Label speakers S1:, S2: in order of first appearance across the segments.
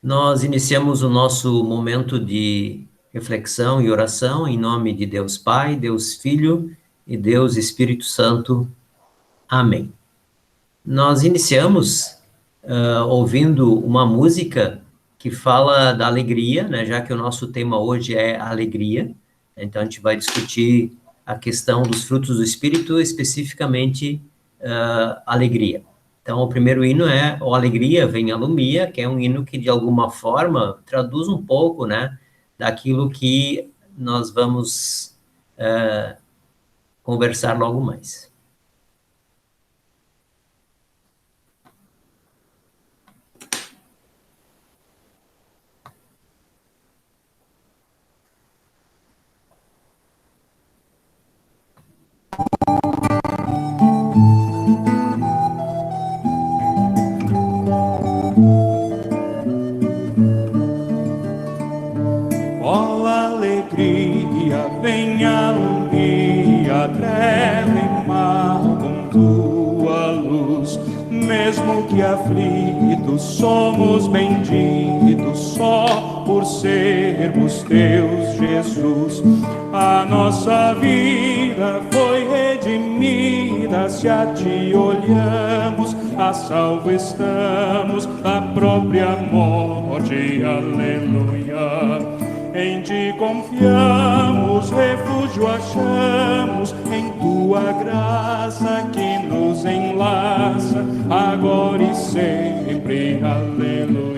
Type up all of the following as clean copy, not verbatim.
S1: Nós iniciamos o nosso momento de reflexão e oração em nome de Deus Pai, Deus Filho e Deus Espírito Santo. Amém. Nós iniciamos ouvindo uma música que fala da alegria, né, já que o nosso tema hoje é alegria. Então, a gente vai discutir a questão dos frutos do Espírito, especificamente alegria. Então, o primeiro hino é O Alegria, Venha Lumia, que é um hino que, de alguma forma, traduz um pouco, né, daquilo que nós vamos conversar logo mais.
S2: Ó alegria, venha lumia, treva e mar com tua luz. Mesmo que aflitos, somos benditos só por sermos teus, Jesus. A nossa vida foi redimida, se a ti olhamos, a salvo estamos, a própria morte, aleluia. Em ti confiamos, refúgio achamos, em tua graça que nos enlaça, agora e sempre, aleluia.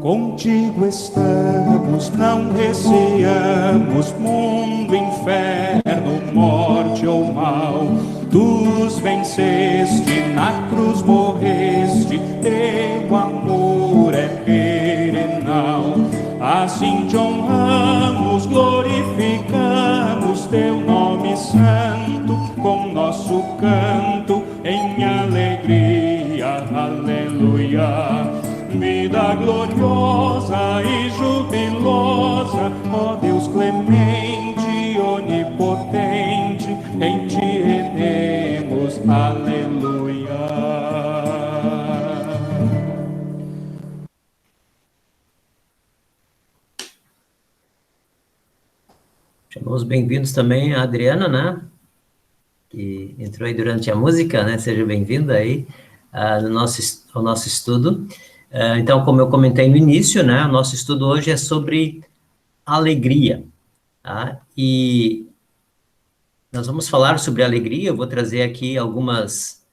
S2: Contigo estamos, não receamos mundo, inferno, morte ou mal. Tu os venceste, na cruz morreste, teu amor é perenal. Assim te honramos, glorificamos teu nome santo, com nosso canto em alegria, aleluia. Vida gloriosa e jubilosa, ó Deus clemente, onipotente, em ti redemos, aleluia.
S1: Chamamos bem-vindos também a Adriana, né, que entrou aí durante a música, né, seja bem-vinda aí ao nosso estudo. Então, como eu comentei no início, né, o nosso estudo hoje é sobre alegria, tá? E nós vamos falar sobre alegria, eu vou trazer aqui algumas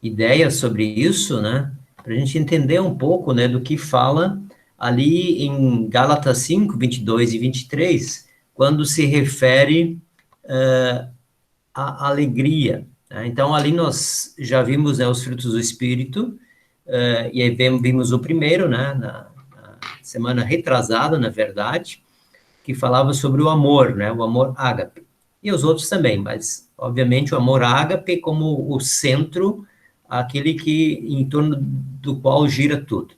S1: ideias sobre isso, né, para a gente entender um pouco, né, do que fala ali em Gálatas 5, 22 e 23, quando se refere à alegria. Né? Então, ali nós já vimos, né, os frutos do Espírito, e aí vimos o primeiro, né, na semana retrasada, na verdade, que falava sobre o amor, né, o amor ágape. E os outros também, mas, obviamente, o amor ágape como o centro, aquele que, em torno do qual gira tudo.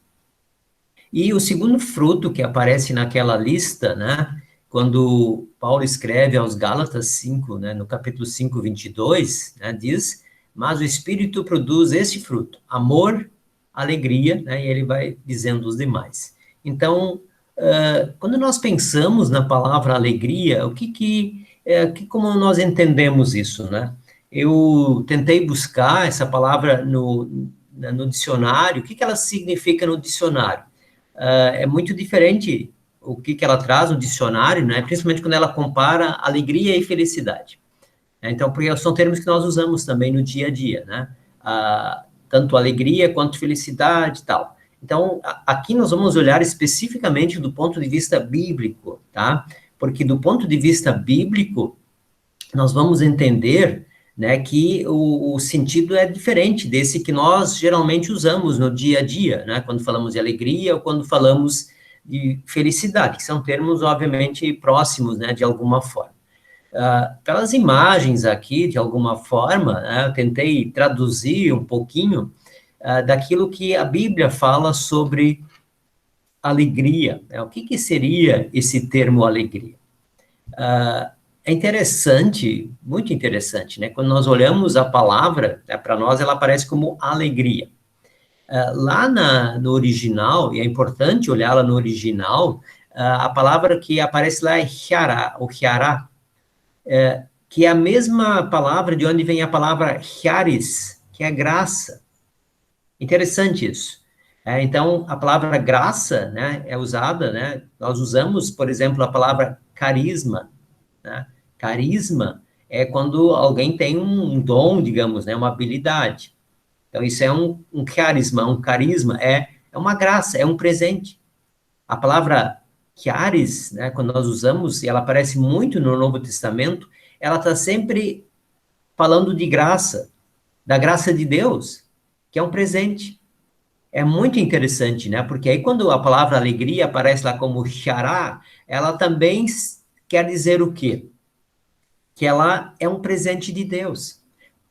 S1: E o segundo fruto que aparece naquela lista, né, quando Paulo escreve aos Gálatas 5, né, no capítulo 5, 22, né, diz, mas o Espírito produz este fruto, amor, alegria, né, e ele vai dizendo os demais. Então, quando nós pensamos na palavra alegria, como nós entendemos isso, né? Eu tentei buscar essa palavra no dicionário, o que ela significa no dicionário? É muito diferente o que ela traz no dicionário, né? Principalmente quando ela compara alegria e felicidade. Então, porque são termos que nós usamos também no dia a dia, né? Tanto alegria quanto felicidade e tal. Então, aqui nós vamos olhar especificamente do ponto de vista bíblico, tá? Porque do ponto de vista bíblico, nós vamos entender, né, que o sentido é diferente desse que nós geralmente usamos no dia a dia, né, quando falamos de alegria ou quando falamos de felicidade, que são termos, obviamente, próximos, né, de alguma forma. Pelas imagens aqui, de alguma forma, né, eu tentei traduzir um pouquinho daquilo que a Bíblia fala sobre alegria, né? O que seria esse termo alegria? É interessante, muito interessante, né? Quando nós olhamos a palavra, né, para nós ela aparece como alegria. Lá no original, e é importante olhá-la no original, a palavra que aparece lá é chiará, ou chiará, que é a mesma palavra de onde vem a palavra charis, que é graça. Interessante isso. Então, a palavra graça, né, é usada, né, nós usamos, por exemplo, a palavra carisma, né? Carisma é quando alguém tem um dom, digamos, né, uma habilidade. Então, isso é um carisma, é uma graça, é um presente. A palavra charis, né, quando nós usamos, e ela aparece muito no Novo Testamento, ela está sempre falando de graça, da graça de Deus, que é um presente. É muito interessante, né? Porque aí quando a palavra alegria aparece lá como xará, ela também quer dizer o quê? Que ela é um presente de Deus.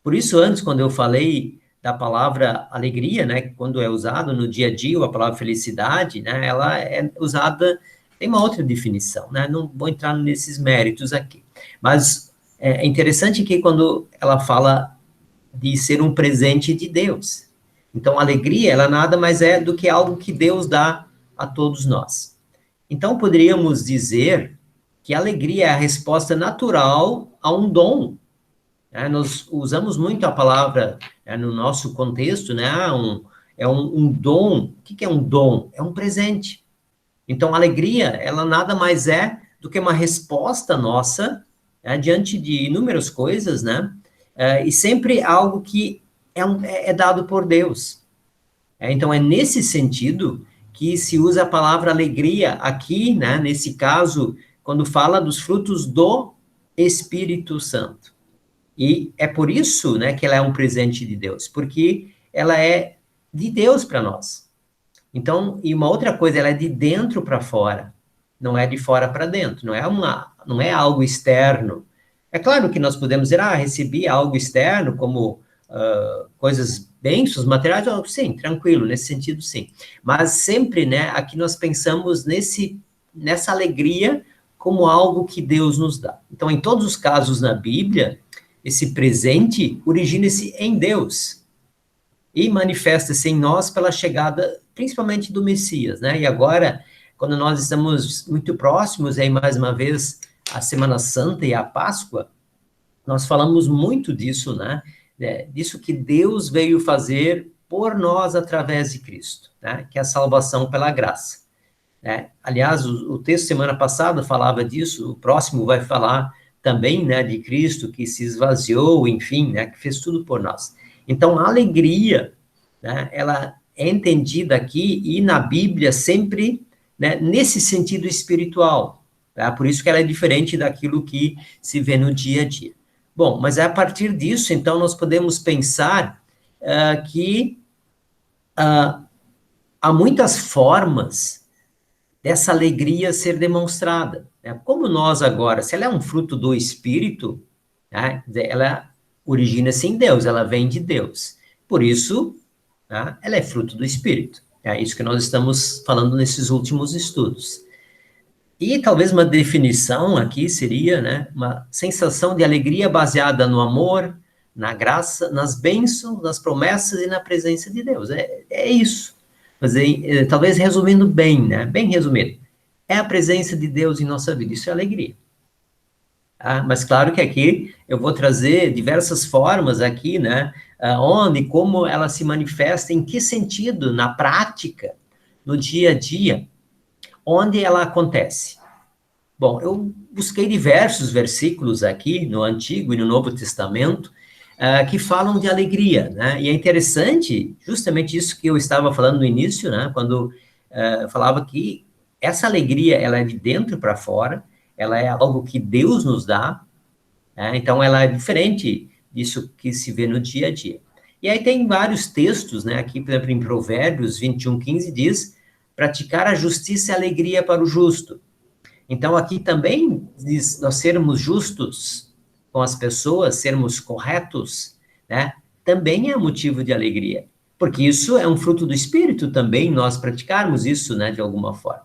S1: Por isso, antes, quando eu falei da palavra alegria, né, quando é usado no dia a dia, ou a palavra felicidade, né, ela é usada, tem uma outra definição, né, não vou entrar nesses méritos aqui. Mas é interessante que quando ela fala de ser um presente de Deus. Então, a alegria, ela nada mais é do que algo que Deus dá a todos nós. Então, poderíamos dizer que a alegria é a resposta natural a um dom. Nós usamos muito a palavra no nosso contexto, né? É um dom. O que é um dom? É um presente. Então, a alegria, ela nada mais é do que uma resposta nossa diante de inúmeras coisas, né? E sempre algo que é dado por Deus. Então, é nesse sentido que se usa a palavra alegria aqui, né? Nesse caso, quando fala dos frutos do Espírito Santo. E é por isso, né, que ela é um presente de Deus, porque ela é de Deus para nós. Então, e uma outra coisa, ela é de dentro para fora, não é de fora para dentro, não é algo externo. É claro que nós podemos dizer, recebi algo externo, como coisas, bênçãos materiais, sim, tranquilo, nesse sentido, sim. Mas sempre, né, aqui nós pensamos nessa alegria como algo que Deus nos dá. Então, em todos os casos na Bíblia, esse presente origina-se em Deus e manifesta-se em nós pela chegada, principalmente do Messias, né? E agora, quando nós estamos muito próximos, aí mais uma vez, a Semana Santa e a Páscoa, nós falamos muito disso, né? Disso que Deus veio fazer por nós através de Cristo, né? Que é a salvação pela graça. Aliás, o texto semana passada falava disso, o próximo vai falar também, né, de Cristo que se esvaziou, enfim, né, que fez tudo por nós. Então, a alegria, né, ela é entendida aqui e na Bíblia sempre, né, nesse sentido espiritual, tá? Por isso que ela é diferente daquilo que se vê no dia a dia. Bom, mas a partir disso, então, nós podemos pensar que há muitas formas dessa alegria ser demonstrada. Como nós agora, se ela é um fruto do Espírito, né, ela origina-se em Deus, ela vem de Deus. Por isso, né, ela é fruto do Espírito. É isso que nós estamos falando nesses últimos estudos. E talvez uma definição aqui seria, né, uma sensação de alegria baseada no amor, na graça, nas bênçãos, nas promessas e na presença de Deus. É isso. Mas, talvez resumindo bem, né? Bem resumido. É a presença de Deus em nossa vida, isso é alegria. Mas claro que aqui eu vou trazer diversas formas aqui, né? Onde, como ela se manifesta, em que sentido, na prática, no dia a dia, onde ela acontece. Bom, eu busquei diversos versículos aqui, no Antigo e no Novo Testamento, que falam de alegria, né? E é interessante, justamente isso que eu estava falando no início, né? Quando falava que essa alegria, ela é de dentro para fora, ela é algo que Deus nos dá, né? Então ela é diferente disso que se vê no dia a dia. E aí tem vários textos, né? Aqui, por exemplo, em Provérbios 21:15 diz: praticar a justiça e a alegria para o justo. Então, aqui também diz nós sermos justos com as pessoas, sermos corretos, né? Também é motivo de alegria, porque isso é um fruto do Espírito também, nós praticarmos isso, né, de alguma forma.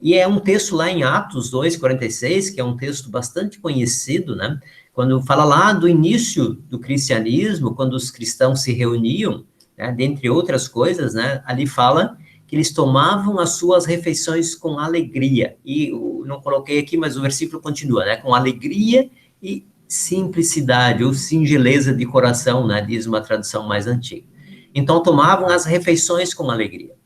S1: E é um texto lá em Atos 2:46, que é um texto bastante conhecido, né? Quando fala lá do início do cristianismo, quando os cristãos se reuniam, né, dentre outras coisas, né, ali fala que eles tomavam as suas refeições com alegria. E não coloquei aqui, mas o versículo continua, né? Com alegria e simplicidade, ou singeleza de coração, né? Diz uma tradução mais antiga. Então, tomavam as refeições com alegria.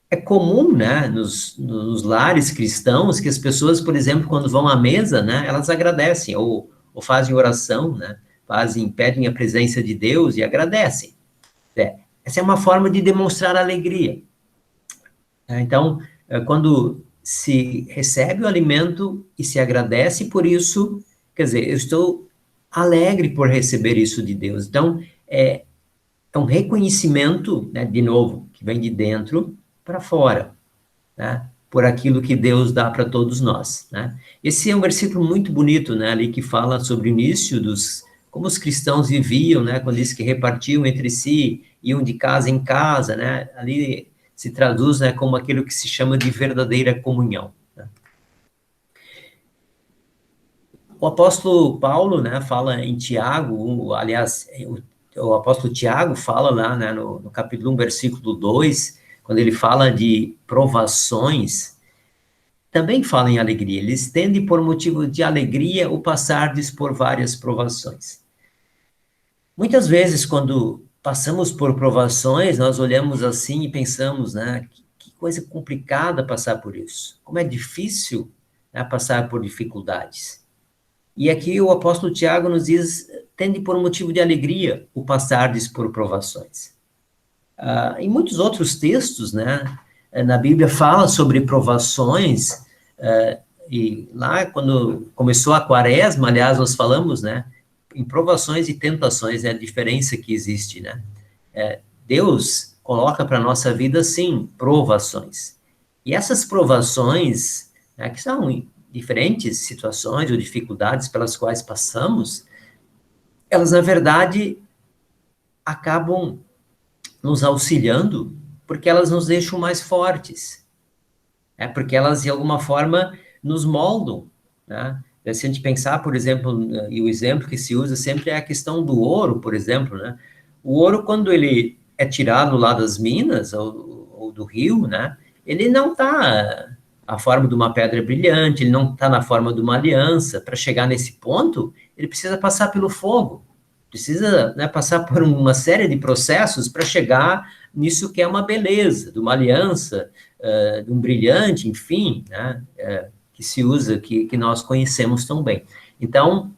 S1: É comum, né, nos lares cristãos, que as pessoas, por exemplo, quando vão à mesa, né, elas agradecem, ou fazem oração, né, pedem a presença de Deus e agradecem. Essa é uma forma de demonstrar alegria. Então, quando se recebe o alimento e se agradece por isso, quer dizer, eu estou alegre por receber isso de Deus. Então, é um reconhecimento, né, de novo, que vem de dentro para fora, né, por aquilo que Deus dá para todos nós, né. Esse é um versículo muito bonito, né, ali que fala sobre o início como os cristãos viviam, né, quando diz que repartiam entre si, iam de casa em casa, né, ali se traduz, né, como aquilo que se chama de verdadeira comunhão, né. O apóstolo Paulo, né, fala em Tiago, aliás, o apóstolo Tiago fala lá, né, no capítulo 1, versículo 2, quando ele fala de provações, também fala em alegria. Ele estende por motivo de alegria o passardes por várias provações. Muitas vezes, quando passamos por provações, nós olhamos assim e pensamos, né, que coisa complicada passar por isso. Como é difícil, né, passar por dificuldades. E aqui o apóstolo Tiago nos diz, tende por motivo de alegria o passardes por provações. Em muitos outros textos, né, na Bíblia fala sobre provações, e lá quando começou a quaresma, aliás, nós falamos, né, em provações e tentações, é a diferença que existe, né. Deus coloca para a nossa vida, sim, provações. E essas provações, né, que são diferentes situações ou dificuldades pelas quais passamos, elas, na verdade, acabam nos auxiliando, porque elas nos deixam mais fortes, né? Porque elas, de alguma forma, nos moldam, né? Se a gente pensar, por exemplo, e o exemplo que se usa sempre é a questão do ouro, por exemplo, né? O ouro, quando ele é tirado lá das minas ou do rio, né? Ele não está a forma de uma pedra brilhante, ele não está na forma de uma aliança. Para chegar nesse ponto, ele precisa passar pelo fogo, precisa, né, passar por uma série de processos para chegar nisso que é uma beleza, de uma aliança, de um brilhante, enfim, né, que se usa, que nós conhecemos tão bem. Então,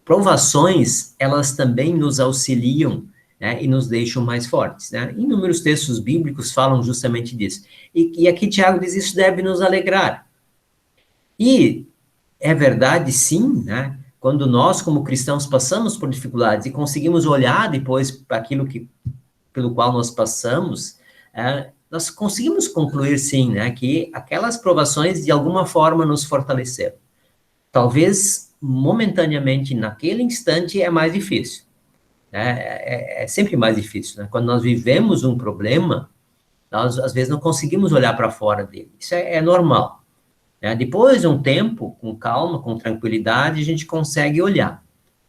S1: provações, elas também nos auxiliam, né, e nos deixam mais fortes, né? Inúmeros textos bíblicos falam justamente disso. E aqui Tiago diz, isso deve nos alegrar. E é verdade, sim, né? Quando nós, como cristãos, passamos por dificuldades e conseguimos olhar depois para aquilo pelo qual nós passamos, nós conseguimos concluir, sim, né, que aquelas provações, de alguma forma, nos fortaleceram. Talvez, momentaneamente, naquele instante, é mais difícil. É sempre mais difícil, né? Quando nós vivemos um problema, nós, às vezes, não conseguimos olhar para fora dele. Isso é normal. Né? Depois de um tempo, com calma, com tranquilidade, a gente consegue olhar.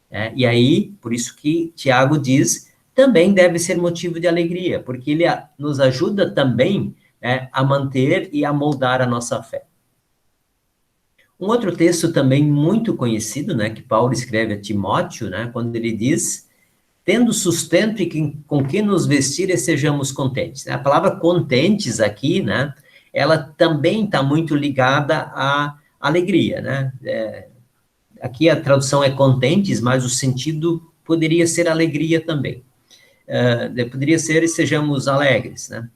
S1: Né? E aí, por isso que Tiago diz, também deve ser motivo de alegria, porque ele nos ajuda também, né, a manter e a moldar a nossa fé. Um outro texto também muito conhecido, né, que Paulo escreve a Timóteo, né, quando ele diz, tendo sustento e com que nos vestir e sejamos contentes. A palavra contentes aqui, né, ela também está muito ligada à alegria, né, aqui a tradução é contentes, mas o sentido poderia ser alegria também. Poderia ser sejamos alegres, né?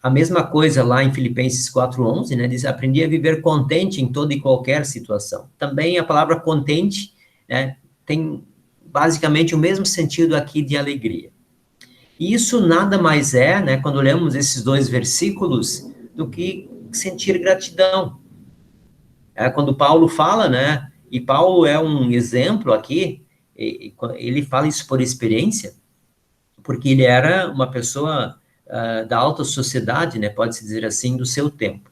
S1: A mesma coisa lá em Filipenses 4:11, né? Diz, aprendi a viver contente em toda e qualquer situação. Também a palavra contente, né, tem basicamente o mesmo sentido aqui de alegria. E isso nada mais é, né, quando lemos esses dois versículos, do que sentir gratidão. Quando Paulo fala, né, e Paulo é um exemplo aqui, ele fala isso por experiência, porque ele era uma pessoa da alta sociedade, né, pode-se dizer assim, do seu tempo.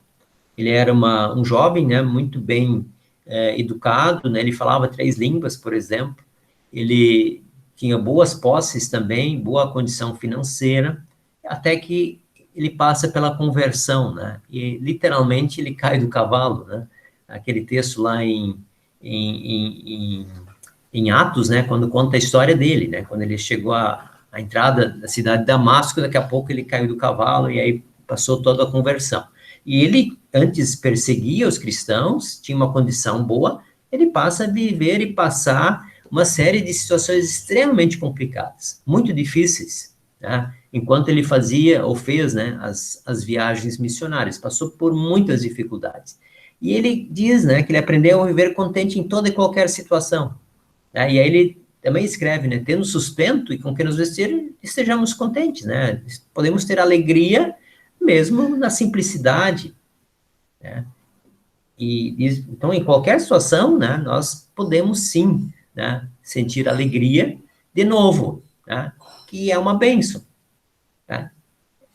S1: Ele era um jovem, né, muito bem educado, né, ele falava 3 línguas, por exemplo, ele tinha boas posses também, boa condição financeira, até que ele passa pela conversão, né, e literalmente ele cai do cavalo, né, aquele texto lá em Atos, né, quando conta a história dele, né, quando ele chegou à entrada da cidade de Damasco, daqui a pouco ele caiu do cavalo e aí passou toda a conversão. E ele, antes, perseguia os cristãos, tinha uma condição boa, ele passa a viver e passar uma série de situações extremamente complicadas, muito difíceis, né? Enquanto ele fazia ou fez, né, as viagens missionárias, passou por muitas dificuldades. E ele diz, né, que ele aprendeu a viver contente em toda e qualquer situação. Né? E aí ele também escreve, né, tendo sustento e com que nos vestir, estejamos contentes, né? Podemos ter alegria mesmo na simplicidade, né? Então, em qualquer situação, né, nós podemos sim, né, sentir alegria de novo, né, que é uma bênção, né?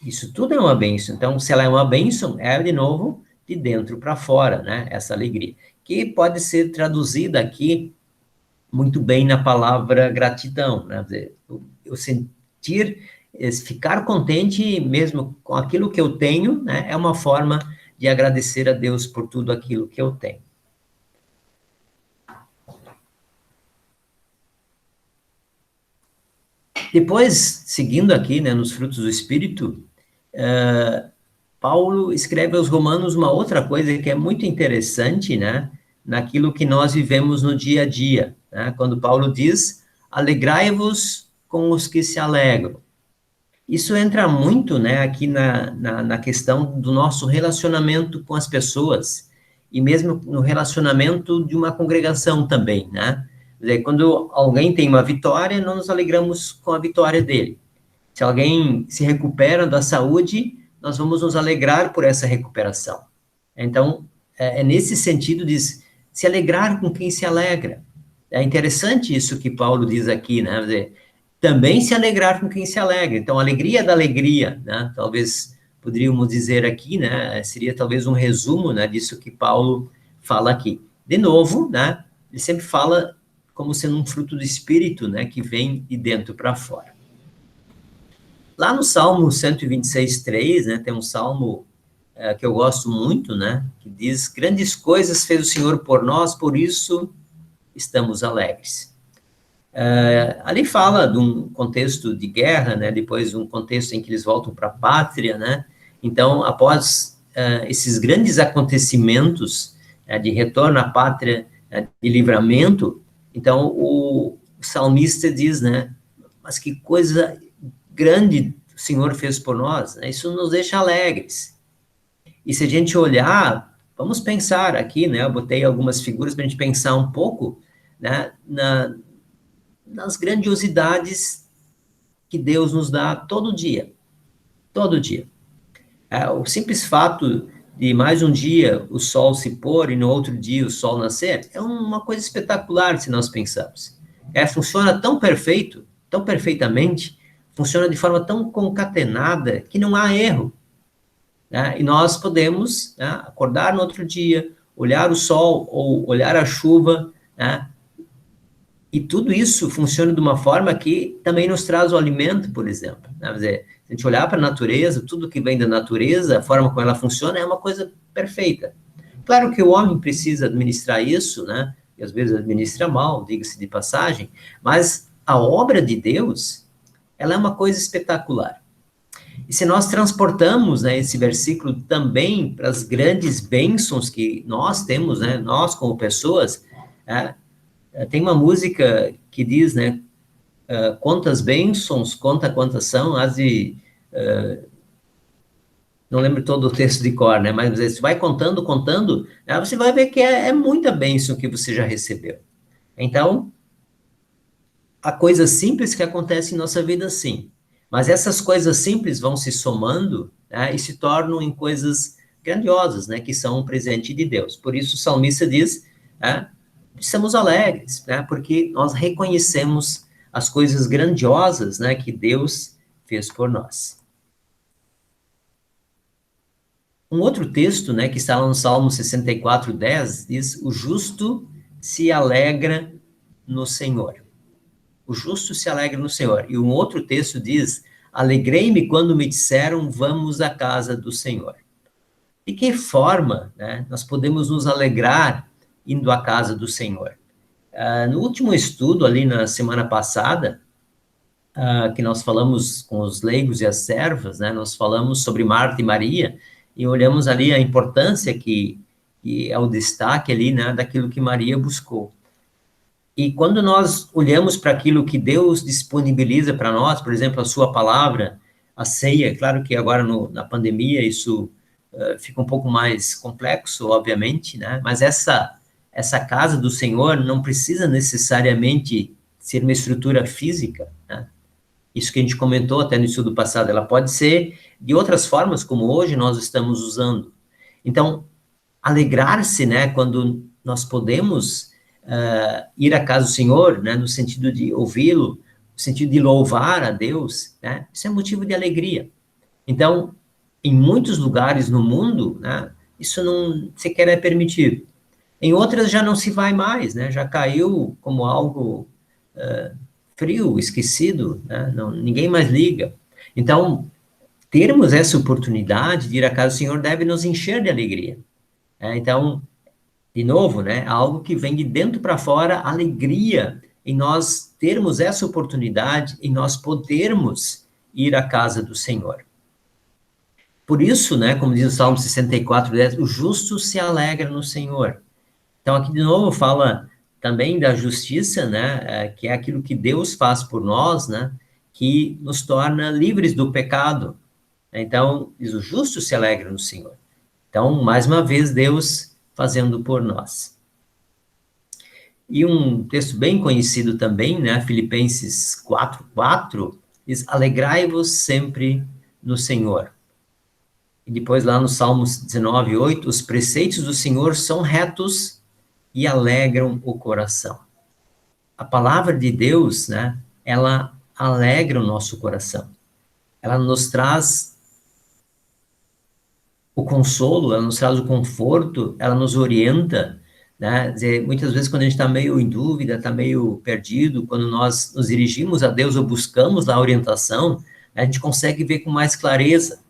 S1: Isso tudo é uma bênção. Então, se ela é uma bênção, é de novo de dentro para fora, né, essa alegria, que pode ser traduzida aqui muito bem na palavra gratidão, né? Eu sentir, ficar contente mesmo com aquilo que eu tenho, né, é uma forma de agradecer a Deus por tudo aquilo que eu tenho. Depois, seguindo aqui, né, nos frutos do Espírito, Paulo escreve aos Romanos uma outra coisa que é muito interessante, né, naquilo que nós vivemos no dia a dia, né, quando Paulo diz, alegrai-vos com os que se alegram. Isso entra muito, né, aqui na questão do nosso relacionamento com as pessoas, e mesmo no relacionamento de uma congregação também, né? Quando alguém tem uma vitória, nós nos alegramos com a vitória dele. Se alguém se recupera da saúde, nós vamos nos alegrar por essa recuperação. Então, é nesse sentido de se alegrar com quem se alegra. É interessante isso que Paulo diz aqui, né? Também se alegrar com quem se alegra. Então, alegria da alegria, né? Talvez poderíamos dizer aqui, né? Seria talvez um resumo, né, disso que Paulo fala aqui. De novo, né? Ele sempre fala como sendo um fruto do Espírito, né? Que vem de dentro para fora. Lá no Salmo 126:3, né? Tem um salmo que eu gosto muito, né? Que diz: grandes coisas fez o Senhor por nós, por isso estamos alegres. Ali fala de um contexto de guerra, né, depois um contexto em que eles voltam para a pátria, né, então, após esses grandes acontecimentos de retorno à pátria, de livramento, então o salmista diz, né, mas que coisa grande o Senhor fez por nós, né, isso nos deixa alegres. E se a gente olhar, vamos pensar aqui, né, eu botei algumas figuras para a gente pensar um pouco, né, nas grandiosidades que Deus nos dá todo dia. Todo dia. O simples fato de mais um dia o sol se pôr e no outro dia o sol nascer é uma coisa espetacular se nós pensarmos. Funciona tão perfeito, tão perfeitamente, funciona de forma tão concatenada que não há erro. Né? E nós podemos, né, acordar no outro dia, olhar o sol ou olhar a chuva, né? E tudo isso funciona de uma forma que também nos traz o alimento, por exemplo. Né? Quer dizer, se a gente olhar para a natureza, tudo que vem da natureza, a forma como ela funciona é uma coisa perfeita. Claro que o homem precisa administrar isso, né? E às vezes administra mal, diga-se de passagem, mas a obra de Deus, ela é uma coisa espetacular. E se nós transportamos, né, esse versículo também para as grandes bênçãos que nós temos, né, nós como pessoas, né? Tem uma música que diz, né, quantas bênçãos, conta quantas são, as de... não lembro todo o texto de cor, né, mas você vai contando, contando, né, você vai ver que é muita bênção que você já recebeu. Então, há coisas simples que acontecem em nossa vida, sim. Mas essas coisas simples vão se somando, né, e se tornam em coisas grandiosas, né, que são um presente de Deus. Por isso o salmista diz, né, estamos alegres, né, porque nós reconhecemos as coisas grandiosas, né, que Deus fez por nós. Um outro texto, né, que está lá no Salmo 64:10, diz, o justo se alegra no Senhor. O justo se alegra no Senhor. E um outro texto diz, alegrei-me quando me disseram, vamos à casa do Senhor. De que forma, né, nós podemos nos alegrar indo à casa do Senhor? No último estudo, ali na semana passada, que nós falamos com os leigos e as servas, né, nós falamos sobre Marta e Maria, e olhamos ali a importância que é o destaque ali, né, daquilo que Maria buscou. E quando nós olhamos para aquilo que Deus disponibiliza para nós, por exemplo, a sua palavra, a ceia, claro que agora na pandemia isso fica um pouco mais complexo, obviamente, né? Mas essa casa do Senhor não precisa necessariamente ser uma estrutura física, né? Isso que a gente comentou até no estudo passado, ela pode ser de outras formas, como hoje nós estamos usando. Então, alegrar-se, né, quando nós podemos ir à casa do Senhor, né, no sentido de ouvi-lo, no sentido de louvar a Deus, né, isso é motivo de alegria. Então, em muitos lugares no mundo, né, isso não sequer é permitido. Em outras já não se vai mais, né, já caiu como algo frio, esquecido, né, ninguém mais liga. Então, termos essa oportunidade de ir à casa do Senhor deve nos encher de alegria. Então, de novo, né, algo que vem de dentro para fora, alegria em nós termos essa oportunidade, em nós podermos ir à casa do Senhor. Por isso, né, como diz o Salmo 64:10, o justo se alegra no Senhor. Então, aqui de novo fala também da justiça, né, que é aquilo que Deus faz por nós, né, que nos torna livres do pecado. Então, diz, o justo se alegra no Senhor. Então, mais uma vez, Deus fazendo por nós. E um texto bem conhecido também, né, Filipenses 4:4, diz, alegrai-vos sempre no Senhor. E depois lá no Salmos 19:8, os preceitos do Senhor são retos e alegram o coração. A palavra de Deus, né, ela alegra o nosso coração. Ela nos traz o consolo, ela nos traz o conforto, ela nos orienta, né? Dizer, muitas vezes quando a gente está meio em dúvida, está meio perdido, quando nós nos dirigimos a Deus ou buscamos a orientação, a gente consegue ver com mais clareza,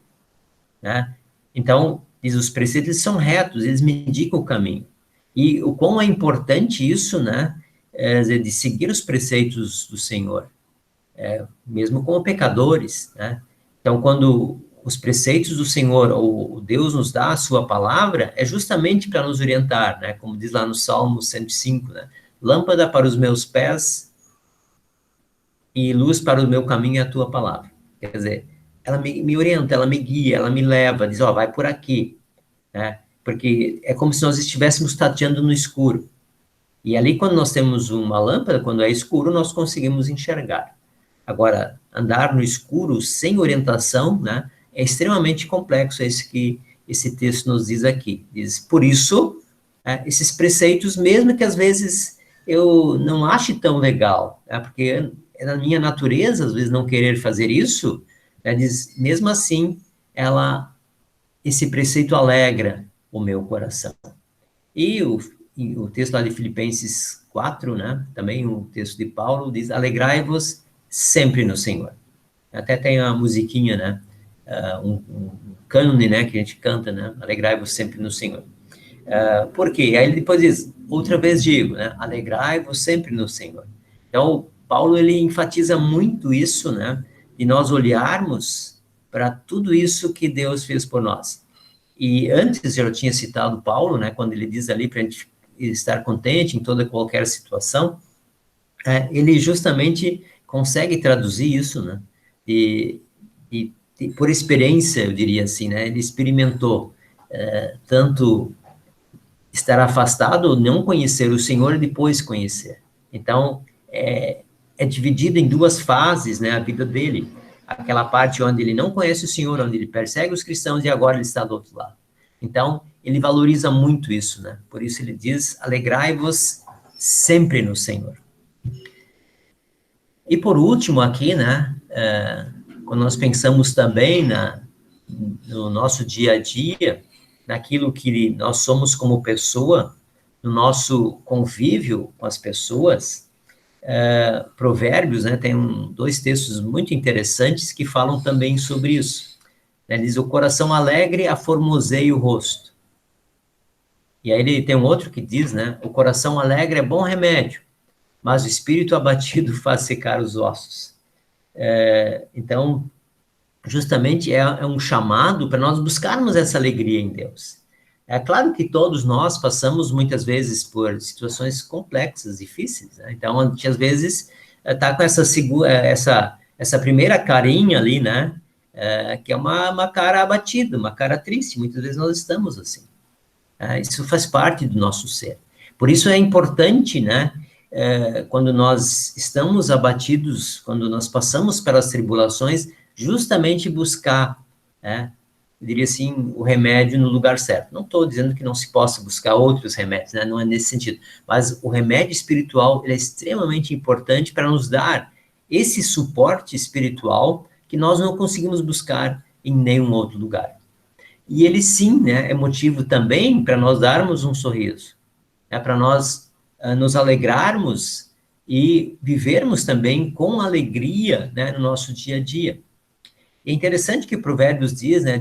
S1: né? Então, diz, os preceitos são retos, eles me indicam o caminho. E o quão é importante isso, né? De seguir os preceitos do Senhor, mesmo como pecadores, né? Então, quando os preceitos do Senhor, ou Deus nos dá a sua palavra, é justamente para nos orientar, né? Como diz lá no Salmo 105, né? Lâmpada para os meus pés e luz para o meu caminho é a tua palavra. Quer dizer, ela me orienta, ela me guia, ela me leva, diz, ó, vai por aqui, né? Porque é como se nós estivéssemos tateando no escuro. E ali, quando nós temos uma lâmpada, quando é escuro, nós conseguimos enxergar. Agora, andar no escuro, sem orientação, né, é extremamente complexo, é isso que esse texto nos diz aqui. Diz, por isso, esses preceitos, mesmo que às vezes eu não ache tão legal, né, porque é na minha natureza, às vezes, não querer fazer isso, né, diz, mesmo assim, esse preceito alegra o meu coração. E o texto lá de Filipenses 4, né, também um texto de Paulo, diz, alegrai-vos sempre no Senhor. Até tem uma musiquinha, né, um cânone, né, que a gente canta, né, alegrai-vos sempre no Senhor. Por quê? Aí ele depois diz, outra vez digo, né, alegrai-vos sempre no Senhor. Então, Paulo, ele enfatiza muito isso, né, de nós olharmos para tudo isso que Deus fez por nós. E antes eu tinha citado Paulo, né, quando ele diz ali para a gente estar contente em toda qualquer situação, ele justamente consegue traduzir isso, né? E por experiência, eu diria assim, né? Ele experimentou tanto estar afastado, não conhecer o Senhor e depois conhecer. Então, é dividido em duas fases, né, a vida dele. Aquela parte onde ele não conhece o Senhor, onde ele persegue os cristãos e agora ele está do outro lado. Então, ele valoriza muito isso, né? Por isso ele diz, alegrai-vos sempre no Senhor. E por último aqui, né, quando nós pensamos também no nosso dia a dia, naquilo que nós somos como pessoa, no nosso convívio com as pessoas, Provérbios, né, tem dois textos muito interessantes que falam também sobre isso. Ele diz, o coração alegre aformoseia o rosto. E aí ele tem um outro que diz, né, o coração alegre é bom remédio, mas o espírito abatido faz secar os ossos. Então, justamente é um chamado para nós buscarmos essa alegria em Deus. É claro que todos nós passamos muitas vezes por situações complexas, difíceis, né? Então, a gente às vezes está com essa primeira carinha ali, né? Que é uma cara abatida, uma cara triste. Muitas vezes nós estamos assim. Isso faz parte do nosso ser. Por isso é importante, né? Quando nós estamos abatidos, quando nós passamos pelas tribulações, justamente buscar, né, eu diria assim, o remédio no lugar certo. Não estou dizendo que não se possa buscar outros remédios, né, não é nesse sentido, mas o remédio espiritual ele é extremamente importante para nos dar esse suporte espiritual que nós não conseguimos buscar em nenhum outro lugar. E ele sim, né, é motivo também para nós darmos um sorriso, para nós nos alegrarmos e vivermos também com alegria, né, no nosso dia a dia. É interessante que o Provérbios diz, né,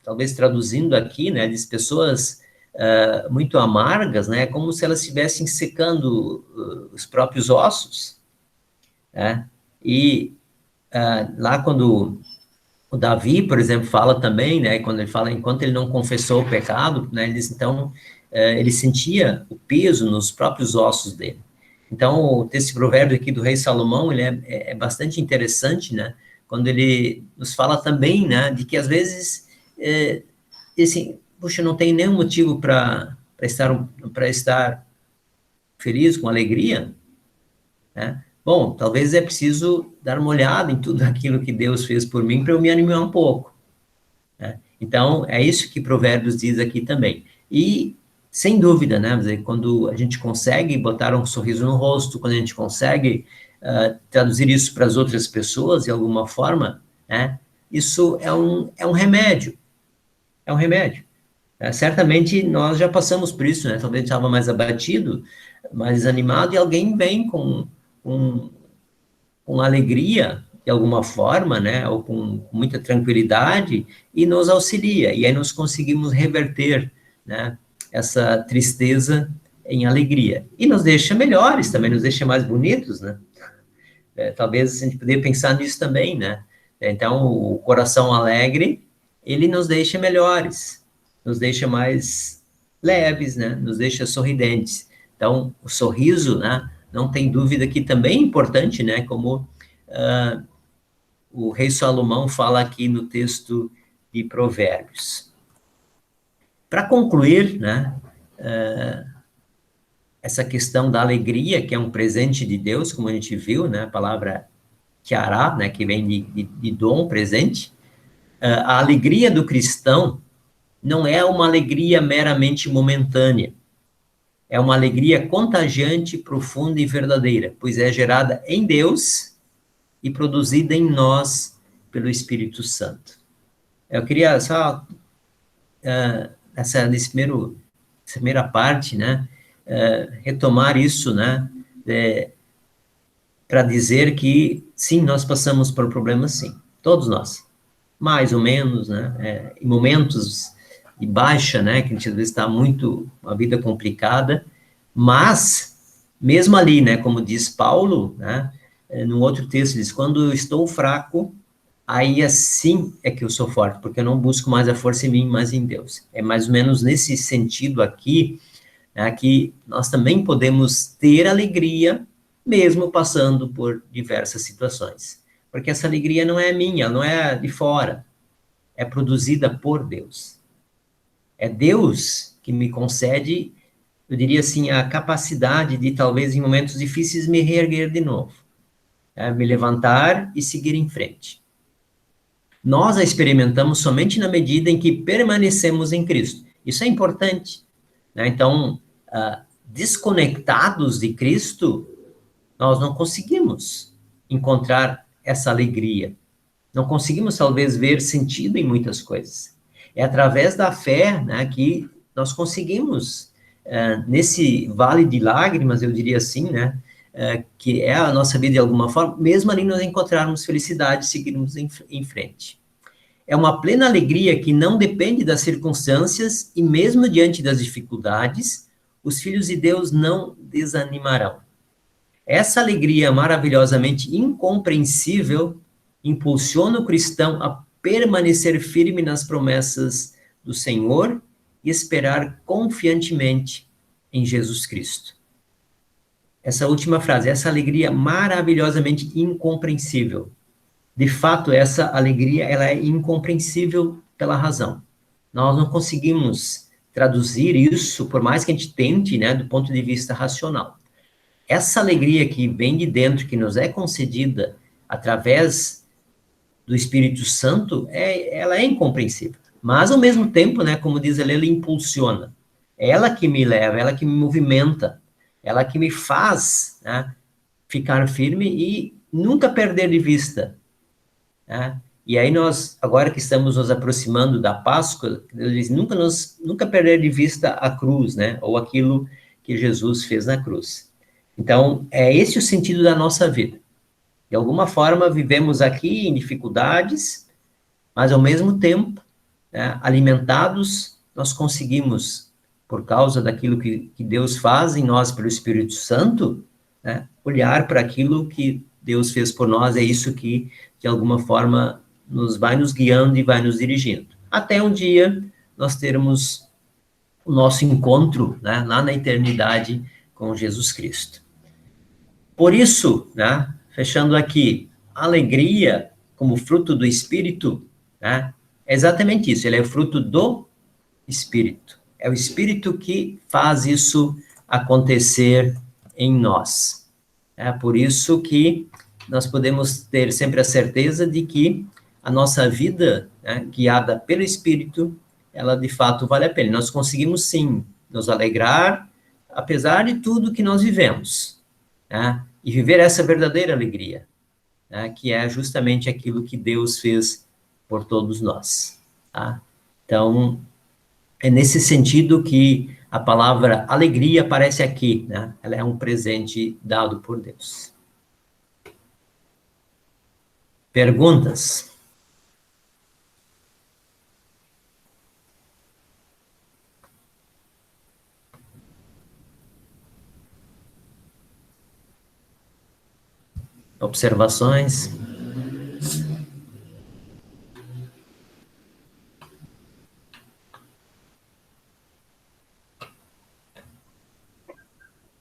S1: talvez traduzindo aqui, né, diz pessoas muito amargas, né, como se elas estivessem secando os próprios ossos, né, e lá quando o Davi, por exemplo, fala também, né, quando ele fala, enquanto ele não confessou o pecado, né, ele diz, então, ele sentia o peso nos próprios ossos dele. Então, esse provérbio aqui do rei Salomão, ele é bastante interessante, né, quando ele nos fala também, né, de que às vezes, assim, puxa, não tem nenhum motivo para estar feliz, com alegria, né? Bom, talvez é preciso dar uma olhada em tudo aquilo que Deus fez por mim para eu me animar um pouco, né? Então, é isso que Provérbios diz aqui também. E, sem dúvida, né, quando a gente consegue botar um sorriso no rosto, quando a gente consegue traduzir isso para as outras pessoas de alguma forma, né, isso é um remédio. É um remédio. Certamente nós já passamos por isso, né? Talvez estava mais abatido, mais desanimado, e alguém vem com alegria, de alguma forma, né? Ou com muita tranquilidade, e nos auxilia. E aí nós conseguimos reverter, né, essa tristeza em alegria. E nos deixa melhores também, nos deixa mais bonitos, né? Talvez a gente poderia pensar nisso também, né? Então, o coração alegre, ele nos deixa melhores, nos deixa mais leves, né? Nos deixa sorridentes. Então, o sorriso, né? Não tem dúvida que também é importante, né? Como o rei Salomão fala aqui no texto de Provérbios. Para concluir, né? Essa questão da alegria, que é um presente de Deus, como a gente viu, né? A palavra Kiará, né? Que vem de dom, presente. A alegria do cristão não é uma alegria meramente momentânea. É uma alegria contagiante, profunda e verdadeira, pois é gerada em Deus e produzida em nós pelo Espírito Santo. Eu queria só, nessa primeira parte, né, retomar isso, né, para dizer que, sim, nós passamos por problemas, sim, todos nós, mais ou menos, né, em momentos de baixa, né, que a gente às vezes está uma vida complicada, mas, mesmo ali, né, como diz Paulo, né, num outro texto, diz, quando eu estou fraco, aí assim é que eu sou forte, porque eu não busco mais a força em mim, mas em Deus. É mais ou menos nesse sentido aqui, né, que nós também podemos ter alegria, mesmo passando por diversas situações. Porque essa alegria não é minha, não é de fora, é produzida por Deus. É Deus que me concede, eu diria assim, a capacidade de, talvez em momentos difíceis, me reerguer de novo, né, me levantar e seguir em frente. Nós a experimentamos somente na medida em que permanecemos em Cristo. Isso é importante, né? Então, desconectados de Cristo, nós não conseguimos encontrar essa alegria. Não conseguimos, talvez, ver sentido em muitas coisas. É através da fé, né, que nós conseguimos, nesse vale de lágrimas, eu diria assim, né, que é a nossa vida de alguma forma, mesmo ali nós encontrarmos felicidade e seguirmos em frente. É uma plena alegria que não depende das circunstâncias e mesmo diante das dificuldades, os filhos de Deus não desanimarão. Essa alegria maravilhosamente incompreensível impulsiona o cristão a permanecer firme nas promessas do Senhor e esperar confiantemente em Jesus Cristo. Essa última frase, essa alegria maravilhosamente incompreensível. De fato, essa alegria, ela é incompreensível pela razão. Nós não conseguimos traduzir isso, por mais que a gente tente, né, do ponto de vista racional. Essa alegria que vem de dentro, que nos é concedida através do Espírito Santo, ela é incompreensível. Mas, ao mesmo tempo, né, como diz ele, ela impulsiona. É ela que me leva, ela que me movimenta, ela que me faz, né, ficar firme e nunca perder de vista, né? E aí nós, agora que estamos nos aproximando da Páscoa, Deus diz, nunca perder de vista a cruz, né? Ou aquilo que Jesus fez na cruz. Então, é esse o sentido da nossa vida. De alguma forma, vivemos aqui em dificuldades, mas ao mesmo tempo, né, alimentados, nós conseguimos, por causa daquilo que Deus faz em nós pelo Espírito Santo, né, olhar para aquilo que Deus fez por nós. É isso que, de alguma forma, nos vai nos guiando e vai nos dirigindo. Até um dia nós termos o nosso encontro, né, lá na eternidade com Jesus Cristo. Por isso, né, fechando aqui, alegria como fruto do Espírito, né, é exatamente isso, ele é o fruto do Espírito. É o Espírito que faz isso acontecer em nós. É por isso que nós podemos ter sempre a certeza de que a nossa vida, né, guiada pelo Espírito, ela de fato vale a pena. Nós conseguimos sim nos alegrar, apesar de tudo que nós vivemos, né, e viver essa verdadeira alegria, né, que é justamente aquilo que Deus fez por todos nós. Tá? Então, é nesse sentido que a palavra alegria aparece aqui, né? Ela é um presente dado por Deus. Perguntas? Observações?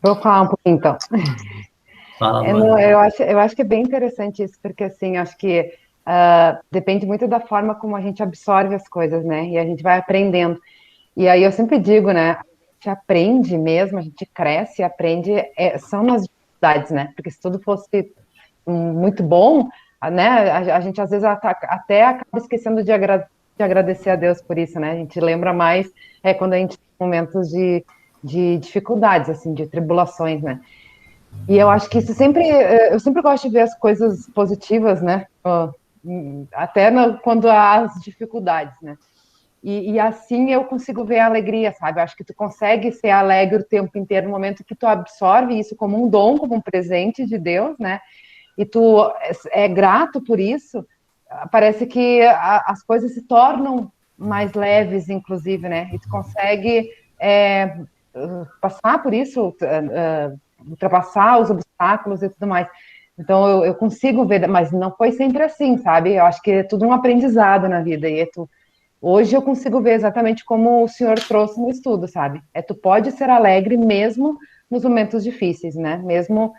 S3: Vou falar um pouquinho, então.
S1: Fala,
S3: Eu acho que é bem interessante isso, porque, assim, acho que depende muito da forma como a gente absorve as coisas, né? E a gente vai aprendendo. E aí eu sempre digo, né? A gente aprende mesmo, a gente cresce e aprende, são nas dificuldades, né? Porque se tudo fosse muito bom, né? A gente, às vezes, até acaba esquecendo de agradecer a Deus por isso, né? A gente lembra mais quando a gente tem momentos de dificuldades, assim, de tribulações, né? E eu acho que isso sempre, eu sempre gosto de ver as coisas positivas, né? Até quando há as dificuldades, né? E assim eu consigo ver a alegria, sabe? Eu acho que tu consegue ser alegre o tempo inteiro, no momento que tu absorve isso como um dom, como um presente de Deus, né? E tu é grato por isso, parece que as coisas se tornam mais leves, inclusive, né? E tu consegue passar por isso, ultrapassar os obstáculos e tudo mais. Então, eu consigo ver, mas não foi sempre assim, sabe? Eu acho que é tudo um aprendizado na vida, e Hoje eu consigo ver exatamente como o senhor trouxe no estudo, sabe? Tu pode ser alegre mesmo nos momentos difíceis, né? Mesmo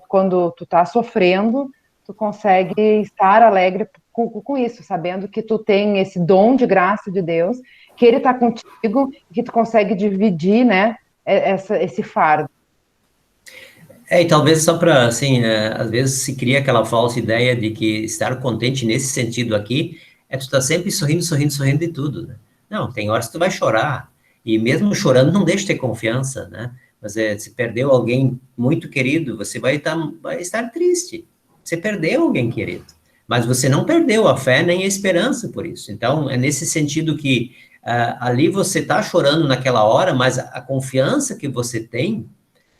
S3: quando tu tá sofrendo, tu consegue estar alegre com isso, sabendo que tu tem esse dom de graça de Deus, que Ele tá contigo, que tu consegue dividir, né, esse fardo.
S1: E talvez só para, assim, às vezes se cria aquela falsa ideia de que estar contente nesse sentido aqui tu estar sempre sorrindo, sorrindo, sorrindo de tudo, né? Não, tem horas que tu vai chorar, e mesmo chorando não deixa de ter confiança, né? Mas se perdeu alguém muito querido, você vai estar triste. Você perdeu alguém querido, mas você não perdeu a fé nem a esperança por isso. Então, é nesse sentido que ali você está chorando naquela hora, mas a confiança que você tem,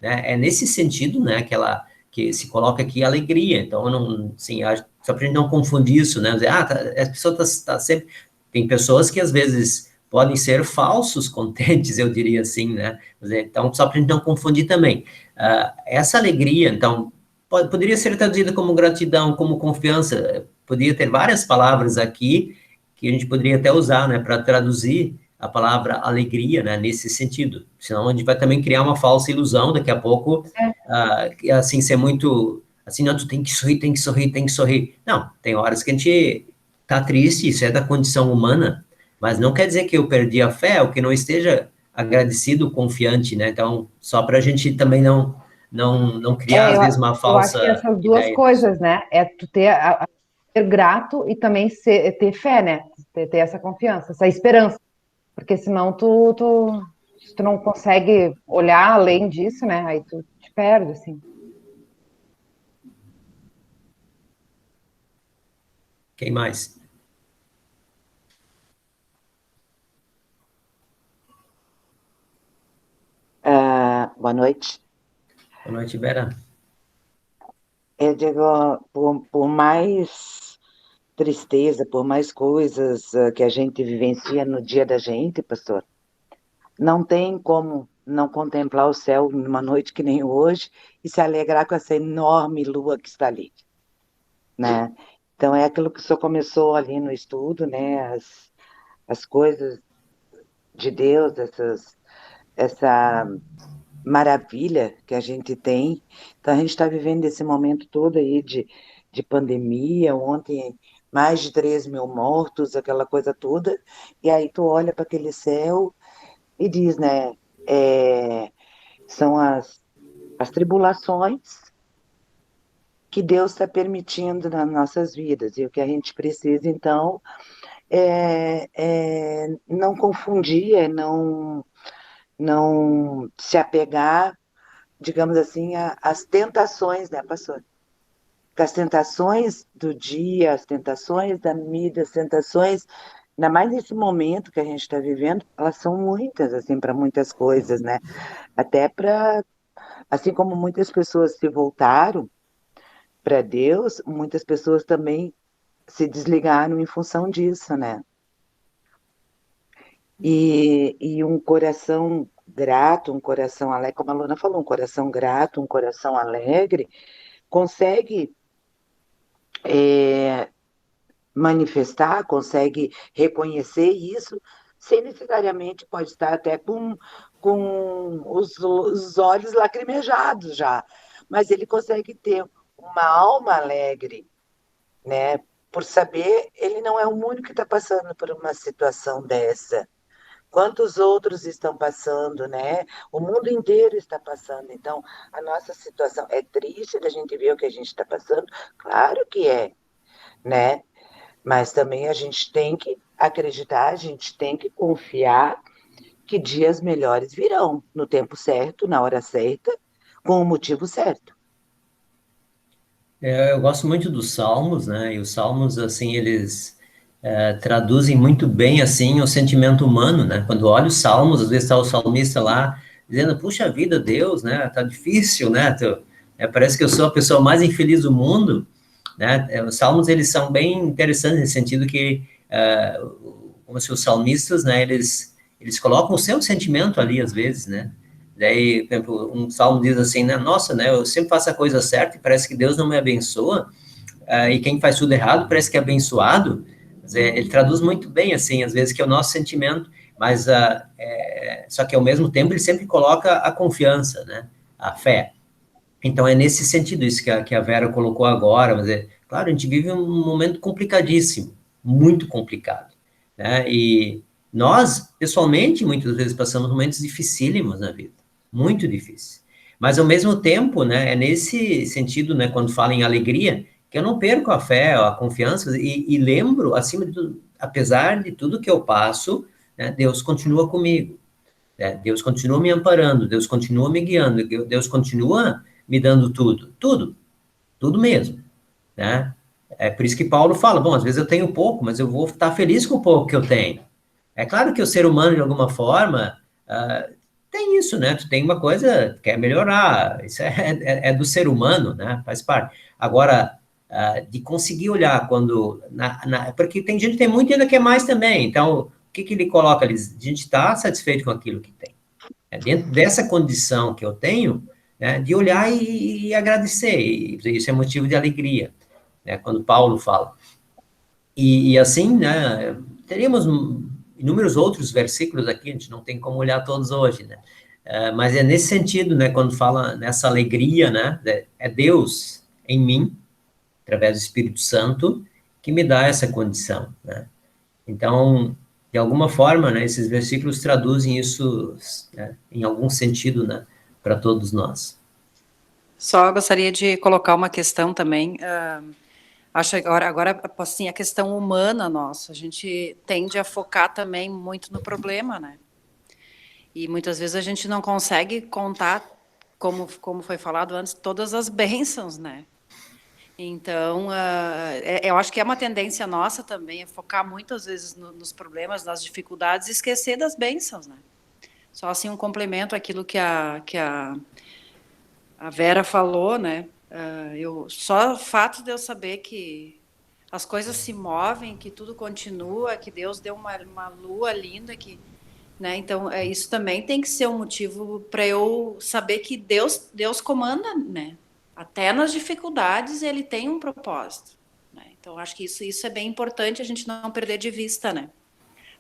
S1: né, é nesse sentido, né, aquela que se coloca aqui alegria. Então, eu não, assim, só para a gente não confundir isso, né, dizer, a pessoa tá sempre... Tem pessoas que, às vezes, podem ser falsos contentes, eu diria assim, né, então, só para a gente não confundir também. Essa alegria, então, poderia ser traduzida como gratidão, como confiança, poderia ter várias palavras aqui que a gente poderia até usar, né, para traduzir a palavra alegria, né, nesse sentido. Senão a gente vai também criar uma falsa ilusão daqui a pouco, assim, ser muito, assim, não, tu tem que sorrir, tem que sorrir, tem que sorrir. Não, tem horas que a gente tá triste, isso é da condição humana, mas não quer dizer que eu perdi a fé ou que não esteja agradecido, confiante, né? Então, só para a gente também não criar, às vezes, uma
S3: Eu acho que
S1: falsa
S3: essas duas
S1: ideia.
S3: coisas, né? Tu ser grato e também ter fé, né? Ter essa confiança, essa esperança. Porque senão se tu não consegue olhar além disso, né? Aí tu te perde, assim.
S1: Quem mais?
S4: Boa noite.
S1: Boa noite, Vera.
S4: Eu digo, por mais tristeza, por mais coisas que a gente vivencia no dia da gente, pastor, não tem como não contemplar o céu numa noite que nem hoje e se alegrar com essa enorme lua que está ali, né? Então é aquilo que o senhor começou ali no estudo, né? As coisas de Deus, essa maravilha que a gente tem. Então, a gente está vivendo esse momento todo aí de pandemia, ontem mais de 3 mil mortos, aquela coisa toda, e aí tu olha para aquele céu e diz, né, são as tribulações que Deus está permitindo nas nossas vidas, e o que a gente precisa, então, é não confundir, não se apegar, digamos assim, às tentações, né, pastor? Porque as tentações do dia, as tentações da mídia, as tentações, ainda mais nesse momento que a gente está vivendo, elas são muitas, assim, para muitas coisas, né? Até para, assim como muitas pessoas se voltaram para Deus, muitas pessoas também se desligaram em função disso, né? E um coração grato, um coração alegre, como a Luna falou, um coração grato, um coração alegre, consegue manifestar, consegue reconhecer isso, sem necessariamente pode estar até com os olhos lacrimejados já, mas ele consegue ter uma alma alegre, né? Por saber, ele não é o único que está passando por uma situação dessa. Quantos outros estão passando, né? O mundo inteiro está passando. Então, a nossa situação é triste da gente ver o que a gente está passando. Claro que é, né? Mas também a gente tem que acreditar, a gente tem que confiar que dias melhores virão, no tempo certo, na hora certa, com o motivo certo.
S1: Eu gosto muito dos Salmos, né? E os Salmos, assim, eles traduzem muito bem, assim, o sentimento humano, né? Quando olha os Salmos, às vezes está o salmista lá dizendo, puxa vida, Deus, né? Tá difícil, né? Parece que eu sou a pessoa mais infeliz do mundo, né? Os Salmos, eles são bem interessantes nesse sentido que, como se os salmistas, né? Eles colocam o seu sentimento ali, às vezes, né? Daí, por exemplo, um salmo diz assim, né? Nossa, né? Eu sempre faço a coisa certa e parece que Deus não me abençoa, e quem faz tudo errado parece que é abençoado, Ele traduz muito bem, assim, às vezes, que é o nosso sentimento, mas só que, ao mesmo tempo, ele sempre coloca a confiança, né? A fé. Então, é nesse sentido isso que a Vera colocou agora, mas claro, a gente vive um momento complicadíssimo, muito complicado, né? E nós, pessoalmente, muitas vezes passamos momentos dificílimos na vida, muito difíceis. Mas, ao mesmo tempo, né, é nesse sentido, né, quando fala em alegria, que eu não perco a fé, a confiança, e lembro, acima de tudo, apesar de tudo que eu passo, né, Deus continua comigo, né? Deus continua me amparando, Deus continua me guiando, Deus continua me dando tudo mesmo, né? É por isso que Paulo fala, bom, às vezes eu tenho pouco, mas eu vou estar feliz com o pouco que eu tenho. É claro que o ser humano, de alguma forma, tem isso, né? Tu tem uma coisa, quer melhorar, isso é do ser humano, né? Faz parte. Agora, de conseguir olhar quando... porque tem gente que tem muito e ainda quer mais também, então, o que ele coloca ali? A gente está satisfeito com aquilo que tem. Dentro dessa condição que eu tenho, né, de olhar e agradecer, e isso é motivo de alegria, né, quando Paulo fala. E assim, né, teríamos inúmeros outros versículos aqui, a gente não tem como olhar todos hoje, né, mas é nesse sentido, né, quando fala nessa alegria, né, é Deus em mim, através do Espírito Santo, que me dá essa condição, né. Então, de alguma forma, né, esses versículos traduzem isso, né, em algum sentido, né, para todos nós.
S5: Só gostaria de colocar uma questão também. Acho agora, assim, a questão humana nossa, a gente tende a focar também muito no problema, né? E muitas vezes a gente não consegue contar, como foi falado antes, todas as bênçãos, né? Então, eu acho que é uma tendência nossa também, é focar muitas vezes nos problemas, nas dificuldades, e esquecer das bênçãos, né? Só assim um complemento àquilo que a Vera falou, né? Só o fato de eu saber que as coisas se movem, que tudo continua, que Deus deu uma lua linda, né? Então, isso também tem que ser um motivo para eu saber que Deus comanda, né? Até nas dificuldades ele tem um propósito, né? Então, acho que isso é bem importante a gente não perder de vista, né?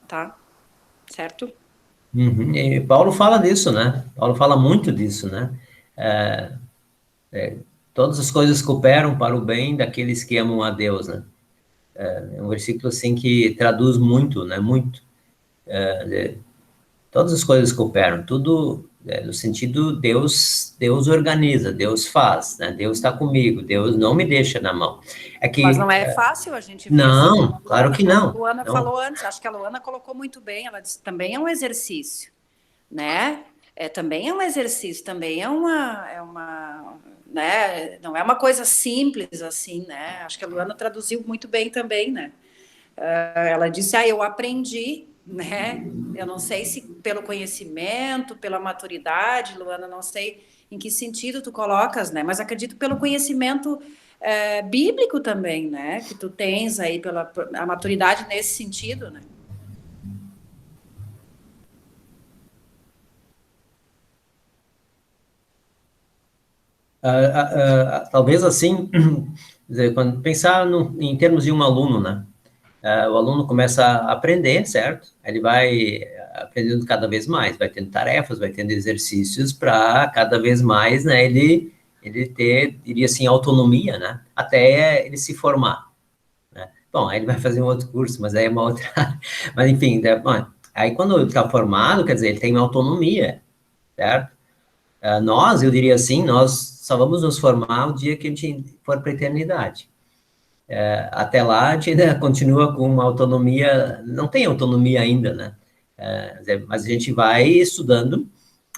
S5: Tá? Certo?
S1: Uhum. E Paulo fala disso, né? Paulo fala muito disso, né? Todas as coisas cooperam para o bem daqueles que amam a Deus, né? É um versículo assim que traduz muito, né? Muito. Todas as coisas cooperam, tudo no sentido Deus organiza, Deus faz, né? Deus está comigo, Deus não me deixa na mão.
S5: Mas não é fácil a gente ver
S1: não,
S5: assim,
S1: claro que não.
S5: A Luana
S1: não.
S5: falou antes, acho que a Luana colocou muito bem, ela disse também é um exercício, né? Também é um exercício, também é uma, né? Não é uma coisa simples assim, né? Acho que a Luana traduziu muito bem também, né? Ela disse, eu aprendi, né? Eu não sei se pelo conhecimento, pela maturidade, Luana, não sei em que sentido tu colocas, né? Mas acredito pelo conhecimento bíblico também, né? Que tu tens aí pela a maturidade nesse sentido, né?
S1: Talvez assim, quando pensar em termos de um aluno, né? O aluno começa a aprender, certo? Ele vai aprendendo cada vez mais, vai tendo tarefas, vai tendo exercícios para cada vez mais, né? Ele ter, diria assim, autonomia, né? Até ele se formar, né? Bom, aí ele vai fazer um outro curso, mas aí é uma outra... Mas, enfim, bom, aí quando ele está formado, quer dizer, ele tem uma autonomia, certo? Eu diria assim, nós só vamos nos formar o dia que a gente for para a eternidade. Até lá, a gente ainda continua com uma autonomia, não tem autonomia ainda, né? Mas a gente vai estudando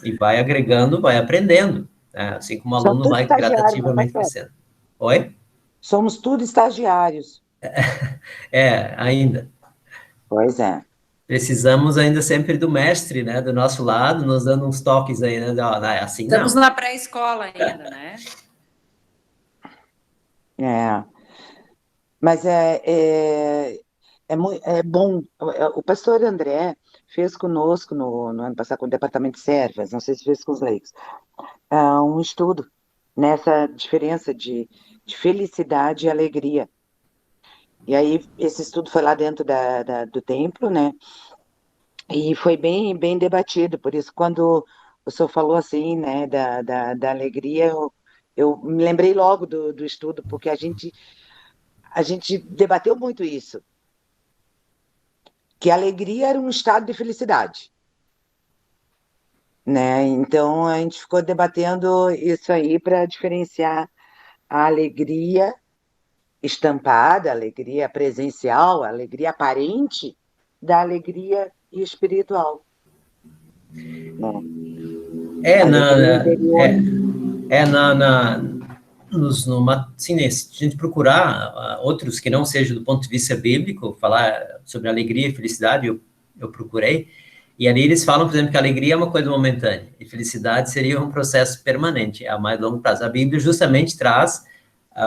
S1: e vai agregando, vai aprendendo, né? Assim como o
S4: Somos
S1: aluno
S4: tudo
S1: vai
S4: estagiários, né,
S1: gradativamente
S4: pastor?
S1: crescendo. Oi?
S4: Somos tudo estagiários.
S1: Ainda.
S4: Pois é.
S1: Precisamos ainda sempre do mestre, né, do nosso lado, nos dando uns toques aí, né, assim
S5: Estamos
S1: não.
S5: na pré-escola ainda, né?
S4: É. Mas é bom. O pastor André fez conosco no ano passado com o Departamento de Servas, não sei se fez com os leigos, um estudo nessa diferença de felicidade e alegria. E aí esse estudo foi lá dentro do templo, né? E foi bem, bem debatido, por isso quando o senhor falou assim, né, da alegria, eu me lembrei logo do estudo, porque a gente debateu muito isso, que a alegria era um estado de felicidade, né? Então a gente ficou debatendo isso aí para diferenciar a alegria estampada, a alegria presencial, a alegria aparente da alegria espiritual, né?
S1: É,
S4: A alegria
S1: na,
S4: interior.
S1: é, é na, na, sim, né, se a gente procurar outros que não sejam do ponto de vista bíblico, falar sobre alegria e felicidade, eu procurei, e ali eles falam, por exemplo, que a alegria é uma coisa momentânea, e felicidade seria um processo permanente, a mais longo prazo. A Bíblia justamente traz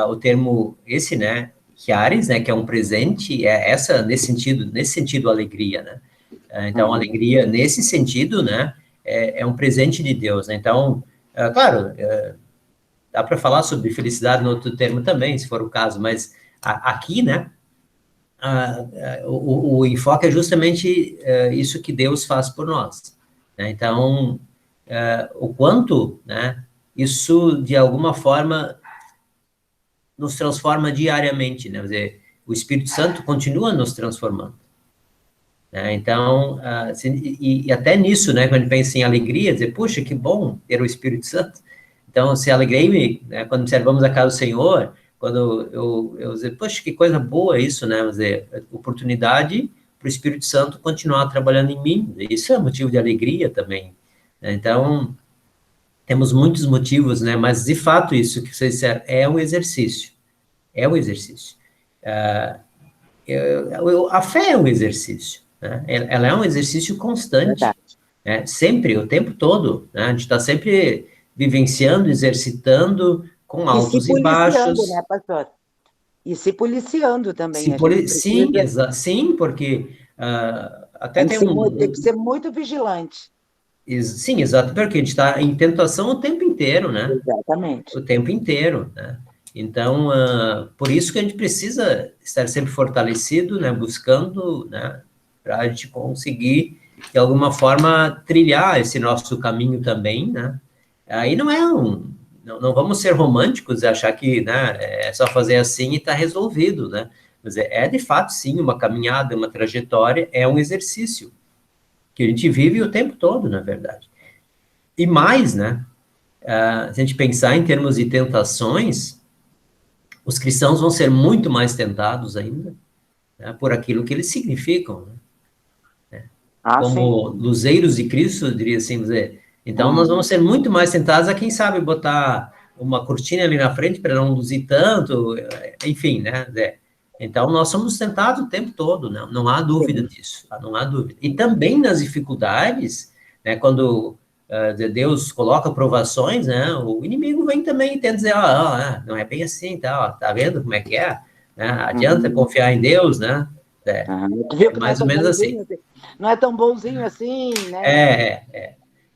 S1: o termo esse, né, charis, né, que é um presente, nesse sentido, alegria, né? Então, alegria, nesse sentido, né, é um presente de Deus, né? Então, claro, dá para falar sobre felicidade no outro termo também, se for o caso, mas aqui, né, o enfoque é justamente isso que Deus faz por nós, né? Então, o quanto, né, isso, de alguma forma, nos transforma diariamente, né? Quer dizer, o Espírito Santo continua nos transformando, né? Então, e até nisso, né, quando a gente pensa em alegria, dizer, puxa, que bom ter o Espírito Santo. Então, se alegrei-me, né, quando observamos a casa do Senhor, quando eu dizer, poxa, que coisa boa isso, né, quer dizer, oportunidade para o Espírito Santo continuar trabalhando em mim, isso é motivo de alegria também, né? Então, temos muitos motivos, né, mas de fato isso que vocês disseram é um exercício, é um exercício. A fé é um exercício, né? Ela é um exercício constante,
S4: Verdade.
S1: né? Sempre, o tempo todo, né? A gente está sempre vivenciando, exercitando, com
S4: E se
S1: altos e
S4: policiando, né,
S1: baixos.
S4: pastor? E se policiando também. A gente
S1: Sim,
S4: precisa.
S1: sim, porque
S4: A
S1: até
S4: gente
S1: tem
S4: tem que ser muito vigilante.
S1: sim, exato, porque a gente está em tentação o tempo inteiro, né?
S4: Exatamente.
S1: O tempo inteiro, né? Então, por isso que a gente precisa estar sempre fortalecido, né? Buscando, né? Para a gente conseguir, de alguma forma, trilhar esse nosso caminho também, né? Aí não vamos ser românticos e achar que, né? É só fazer assim e está resolvido, né? Mas é de fato, sim, uma caminhada, uma trajetória, é um exercício que a gente vive o tempo todo, na verdade. E mais, né? Se a gente pensar em termos de tentações, os cristãos vão ser muito mais tentados ainda, né, por aquilo que eles significam, né,
S4: Ah, sim.
S1: como luzeiros de Cristo, eu diria assim, dizer. Então, nós
S4: Uhum.
S1: vamos ser muito mais tentados a, quem sabe, botar uma cortina ali na frente para não luzir tanto, enfim, né, então, nós somos tentados o tempo todo, né? Não há dúvida
S4: Sim.
S1: disso, não há dúvida. E também nas dificuldades, né, quando Deus coloca provações, né, o inimigo vem também e tenta dizer, não é bem assim, tá vendo como é que é? Né? Adianta
S4: Uhum.
S1: confiar em Deus, né? É,
S4: Tu viu
S1: é
S4: que não é
S1: mais ou
S4: tão
S1: menos assim.
S4: bonzinho assim? Não é tão bonzinho assim, né?
S1: É.
S4: É,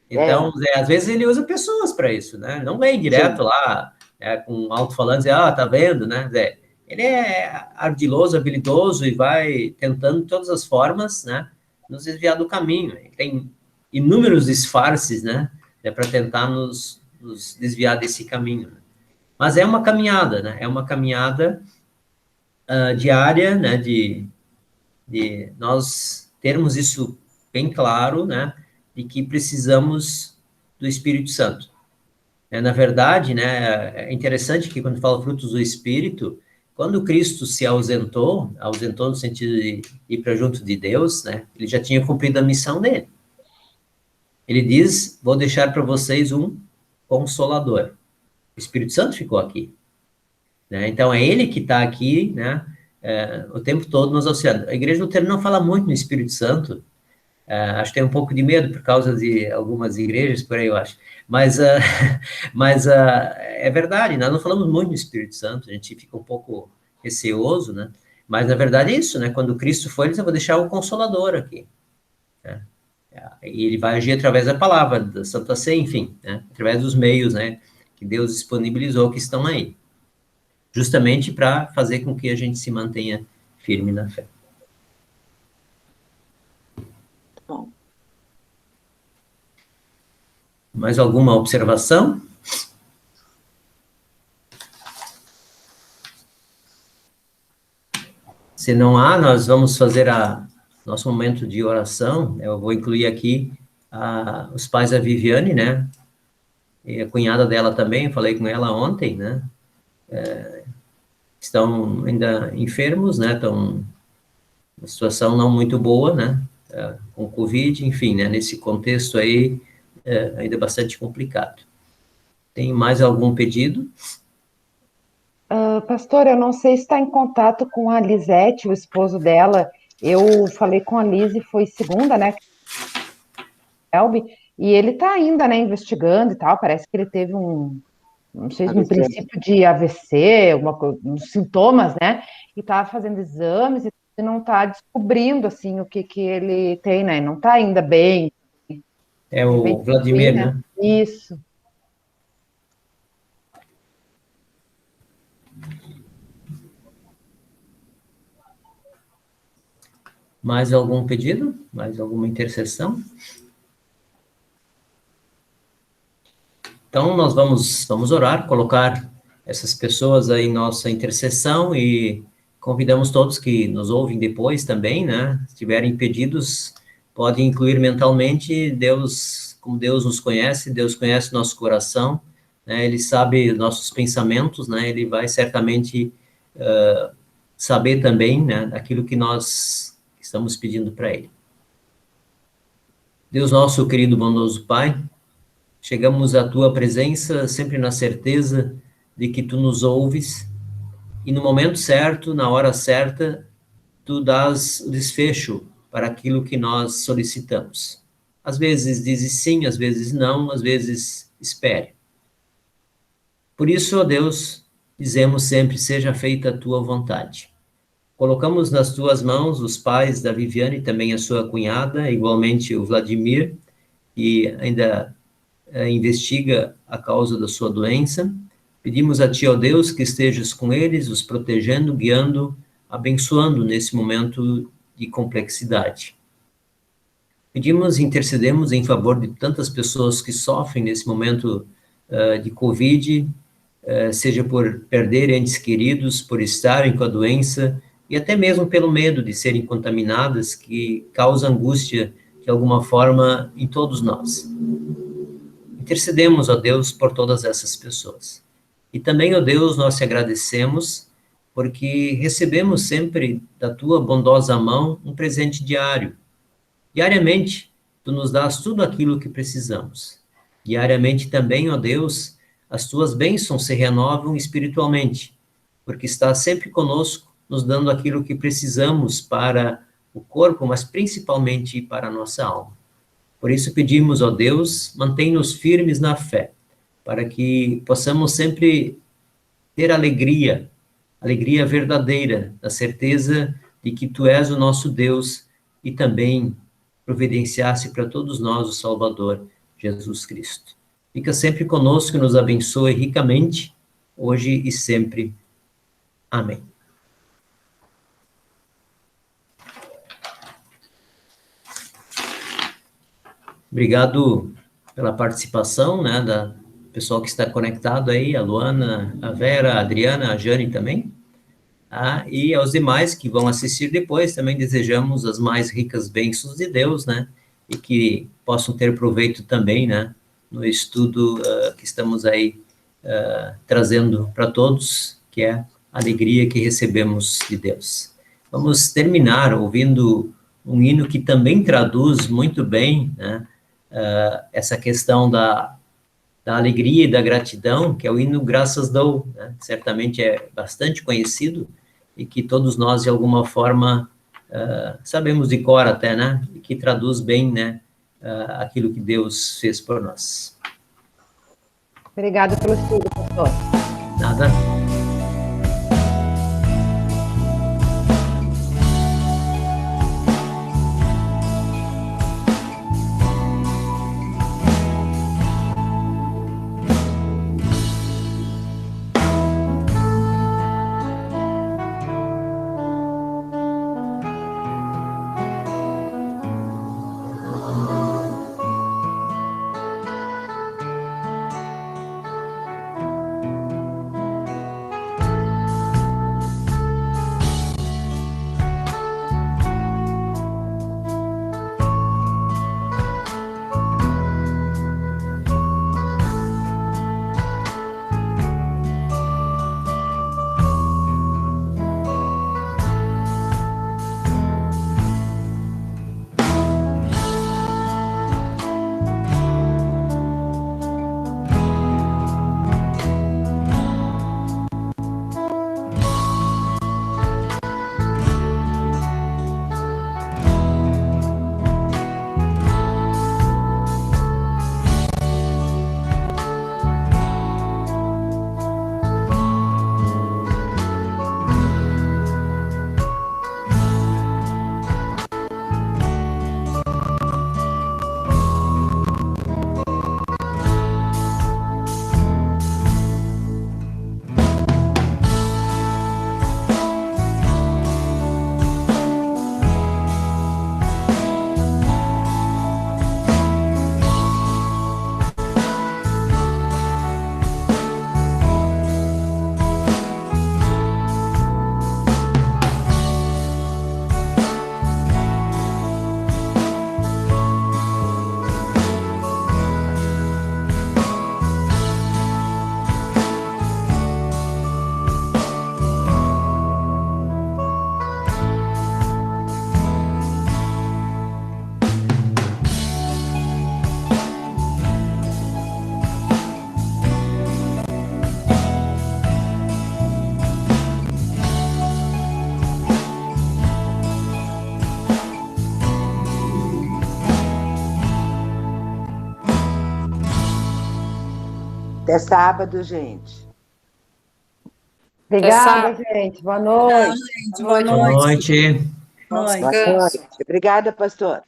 S1: Então, às vezes ele usa pessoas para isso, né? Não vem direto
S4: sim.
S1: lá, com um alto-falante dizer, tá vendo, né? Ele é ardiloso, habilidoso e vai tentando de todas as formas, né? Nos desviar do caminho. Ele tem inúmeros disfarces, né? Para tentar nos desviar desse caminho. Né? Mas é uma caminhada, né? É uma caminhada diária, né? De nós termos isso bem claro, né? De que precisamos do Espírito Santo. Na verdade, né, é interessante que quando fala frutos do Espírito, quando Cristo se ausentou no sentido de ir para junto de Deus, né, ele já tinha cumprido a missão dele. Ele diz, vou deixar para vocês um Consolador. O Espírito Santo ficou aqui. Né? Então, é ele que está aqui, né, o tempo todo nos auxiliando. A Igreja Luterana não fala muito no Espírito Santo, acho que tem um pouco de medo por causa de algumas igrejas, por aí eu acho. Mas, é verdade, nós não falamos muito do Espírito Santo, a gente fica um pouco receoso, né? Mas, na verdade, é isso, né? Quando Cristo foi, ele disse, eu vou deixar o Consolador aqui. Né? E ele vai agir através da palavra, da Santa Ceia, enfim, né? Através dos meios, né? Que Deus disponibilizou, que estão aí. Justamente para fazer com que a gente se mantenha firme na fé.
S4: Bom,
S1: Mais alguma observação? Se não há, nós vamos fazer nosso momento de oração. Eu vou incluir aqui os pais da Viviane, né? E a cunhada dela também, eu falei com ela ontem, né? Estão ainda enfermos, né? Estão uma situação não muito boa, né? Com Covid, enfim, né? Nesse contexto aí, ainda bastante complicado. Tem mais algum pedido?
S3: Pastor, eu não sei se está em contato com a Lisete, o esposo dela. Eu falei com a Liz e foi segunda, né? Elbe, e ele está ainda, né, investigando e tal. Parece que ele teve não sei, um
S4: AVC.
S3: princípio de AVC, uns sintomas, né? E está fazendo exames e não está descobrindo, assim, o que ele tem, né? Não está ainda bem.
S1: É
S3: De
S1: o
S3: repente,
S1: Vladimir,
S3: né?
S1: né?
S3: Isso.
S1: Mais algum pedido? Mais alguma intercessão? Então, nós vamos orar, colocar essas pessoas aí em nossa intercessão e convidamos todos que nos ouvem depois também, né? Se tiverem pedidos, podem incluir mentalmente. Deus, como Deus nos conhece, Deus conhece nosso coração, né? Ele sabe nossos pensamentos, né? Ele vai certamente saber também, né? Aquilo que nós estamos pedindo para Ele. Deus nosso querido bondoso Pai, chegamos à tua presença sempre na certeza de que tu nos ouves e no momento certo, na hora certa, tu dás o desfecho para aquilo que nós solicitamos. Às vezes dizes sim, às vezes não, às vezes espere. Por isso, ó Deus, dizemos sempre, seja feita a tua vontade. Colocamos nas tuas mãos os pais da Viviane, também a sua cunhada, igualmente o Vladimir, que ainda investiga a causa da sua doença. Pedimos a Ti, ó Deus, que estejas com eles, os protegendo, guiando, abençoando nesse momento de complexidade. Pedimos e intercedemos em favor de tantas pessoas que sofrem nesse momento de Covid, seja por perder entes queridos, por estarem com a doença, e até mesmo pelo medo de serem contaminadas, que causa angústia, de alguma forma, em todos nós. Intercedemos, ó Deus, por todas essas pessoas. E também, ó Deus, nós te agradecemos, porque recebemos sempre da tua bondosa mão um presente diário. Diariamente, tu nos dás tudo aquilo que precisamos. Diariamente também, ó Deus, as tuas bênçãos se renovam espiritualmente, porque estás sempre conosco, nos dando aquilo que precisamos para o corpo, mas principalmente para a nossa alma. Por isso pedimos, ó Deus, mantém-nos firmes na fé, para que possamos sempre ter alegria verdadeira, da certeza de que tu és o nosso Deus e também providenciasse para todos nós o Salvador, Jesus Cristo. Fica sempre conosco e nos abençoe ricamente, hoje e sempre. Amém. Obrigado pela participação, né, da pessoal que está conectado aí, a Luana, a Vera, a Adriana, a Jane também. E aos demais que vão assistir depois, também desejamos as mais ricas bênçãos de Deus, né, e que possam ter proveito também, né, no estudo que estamos aí trazendo para todos, que é a alegria que recebemos de Deus. Vamos terminar ouvindo um hino que também traduz muito bem, né, essa questão da alegria e da gratidão, que é o hino Graças Dou, né? Certamente é bastante conhecido e que todos nós, de alguma forma, sabemos de cor até, né? E que traduz bem, né, aquilo que Deus fez por nós.
S3: Obrigada pelo estudo, pastor.
S1: Nada.
S4: Até sábado, gente.
S3: Obrigada, gente. Boa noite.
S6: Tchau, gente. Boa
S1: Boa
S6: noite.
S1: noite.
S5: Bom
S6: Boa noite.
S4: Boa
S5: descanso.
S4: noite. Obrigada, pastor.